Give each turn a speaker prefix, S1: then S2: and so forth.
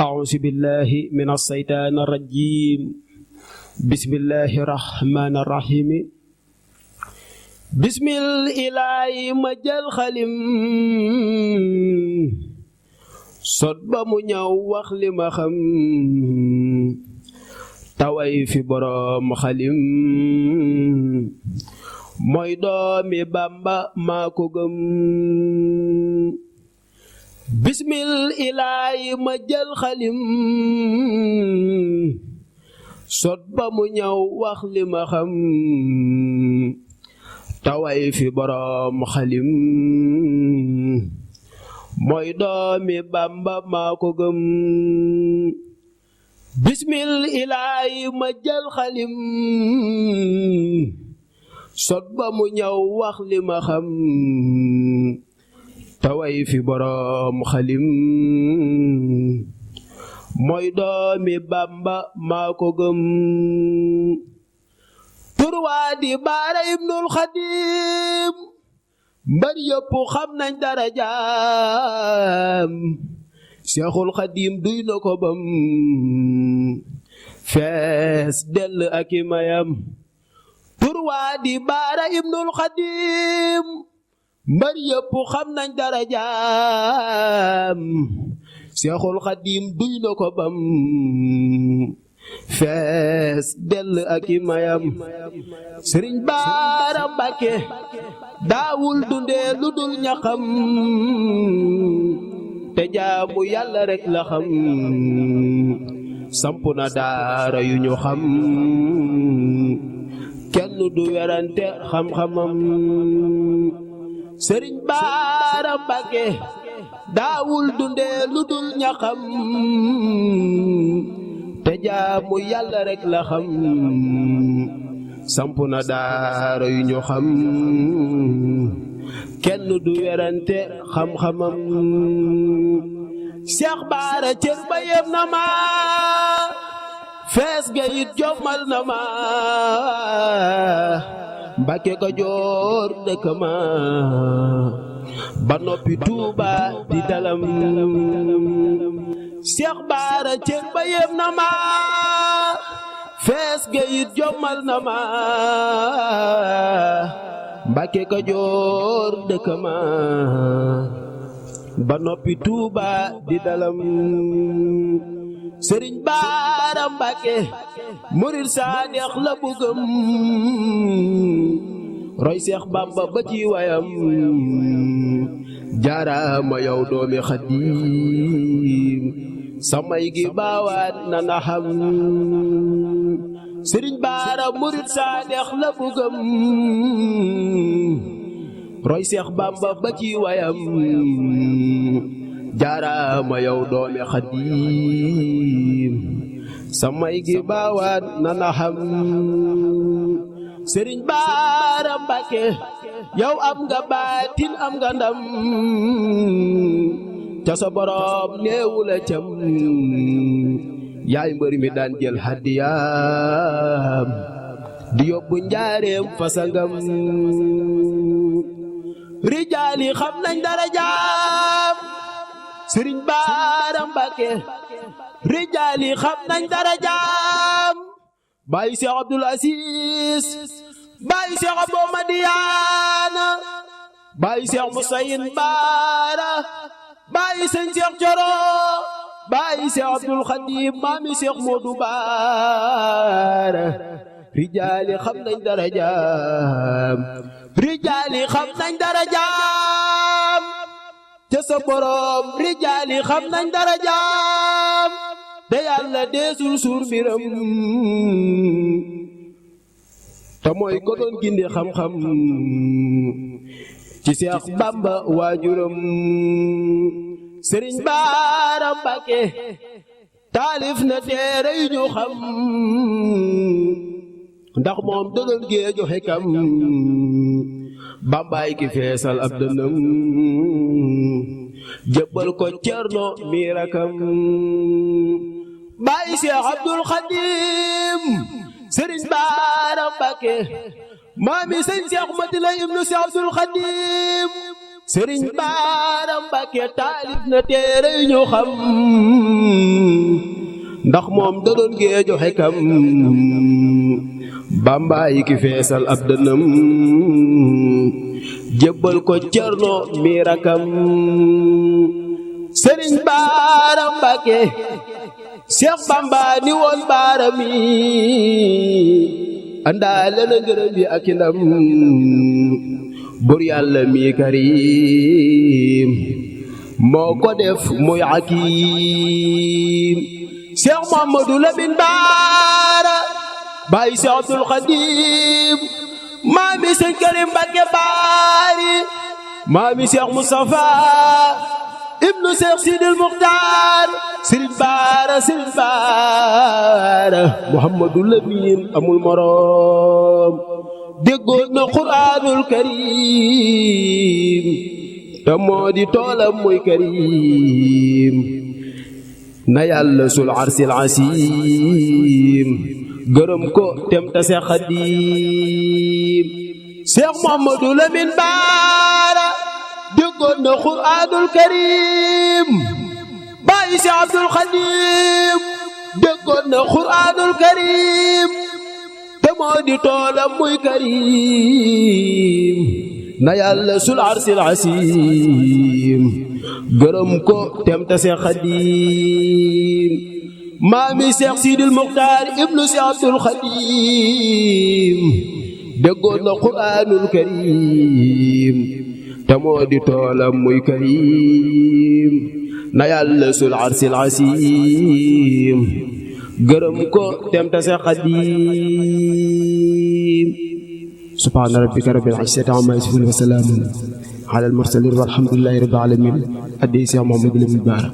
S1: أعوذ بالله من الشيطان الرجيم بسم الله الرحمن الرحيم بسم الإله مجال خليم sot ba mu ñëw wax li ma xam taway fi boroom xalim mooy doomi Bamba maa ko gëm bismil ilaahi ma jël xalim sot ba mu ñëw wax li ma xam taway fi boroom xalim mooy doomi Bamba maa ko gëm bismil ilaahi ma jël xalim sot ba mu ñëw wax li ma xam taway fi boroom xalim mooy doomi Bamba maa ko gëm turwaa di baara ibnul xadim mbar yëpp xam nañ darajaam Seexul Xadim duy na ko bam fees dell ak i mayam turwaa di baara ibnul xadim mbar yëpp xam nañ darajaam Seexul Xadim duy na ko bam fees dell ak i mayam Sëriñ Baara Mbàkke daawul dundee lu dul ñaxam te jaamu Yàlla rekk la xam samp na daara yu ñu xam kenn du werante xam-xamam Sëriñ Baara Mbàkke daawul dundee lu dul ñaxam te jaamu Yàlla rekk la xam samp na daara yu ñu xam kenn du werante xam-xamam Seex Baara cër ba yem na ma fees ga it jommal na ma Mbàkke Kajoor dëkk ma ba noppi Tuuba di dalam Seex Baara cër ba yem na ma fees ga it jommal na ma Mbàkke Kajoor dëkk ma ba noppi Tuuba di dalam Sëriñ Baara Mbàkke murid saadeex la bëggam roy Seex Bamba ba ci wayam jaaraama yow doomi Xaadim samay gi baawaan na na xam Sëriñ Baara murid saadeex la bëggam roy Seex Bamba ba ci wayam jaaraama yow doomi Xaadim samay gi baawaan na na xam Sëriñ Baara Mbàkke yow am nga baatin am nga ndam ca sa boroom néewu la cam yaay mbër mi daan jël hadiyaam di yóbbu njaareem fa sangam rijaali xam nañ darajaam Sëriñ Baara Mbàkke rijaali xam nañ darajaam Baay Seex Abdul Asiis Baay Seex Abo Madiyaana Baay Seex Musayin Baara Baay Sëñ Seex Coro Baay Seex Abdul Xadim maami Seex Moodu Baara rijaali xam nañ darajaam rijaali xam nañ darajaam ca sa boroom rijaali xam nañ darajaam te Yàlla deesul suur mbiram te mooy ko doon gindi xam-xam ci Seex Bamba waajuram Sëriñ Baara Mbàkke taalif na téere yu ñu xam ndax moom doon géeju xikam Bambaay ki feesal ab dënnam jébbal ko Cerno mi rakam Baay Seex Abdul Xadim Sëriñ Baara Mbàkke maami Sëñ Seex Madina ibnu Seex Abdul Xadim Sëriñ Baara Mbàkke taalif na téere yu ñu xam ndax moom da doon géeju xekam Bamba yi ki feesal ab dënam jébbal ko Cerno mi rakam Sëriñ Baara Mbàkke Seex Bamba ni woon baara mi àndaale na ngërëm yi ak ndam bur Yàlla mi karim moo ko def muy hakim Seex Muhammadu Lamin Baara baay Seex Abdul Xadim maami Sëñ Karim Mbàkke Baari maami Seex Mustafa ibnu Seex Sidil Muxtaar Sëriñ Baara Muhammadu Lamin amul moroom déggoon na Qur'aanul Karim te moo di toolam muy karim na Yàlla sul arsil asim gërëm ko tem ta Seex Xadim Seex Muhammadu Lamin Baara déggoon na Qur'aanul Karim bàyyi Seex Abdul Xadim déggoon na Qur'aanul Karim te moo di toolam muy karim na Yàlla sul arsil asim gërëm ko tem ta Seex Xadim maami Seex Sidil Muxtaar ibnu Seex Abdul Xadim déggoon na Qur'aanul Karim te moo di toolam muy karim na Yàlla sul arsil asim gërëm ko tem ta Seex Xadim subhaana rabbika rabbil izzati ammaa yasifuun wa salaamun alal mursaliin walhamdulillaahi rabbil aalamiin addi Seex Muhammadu Lamin Baara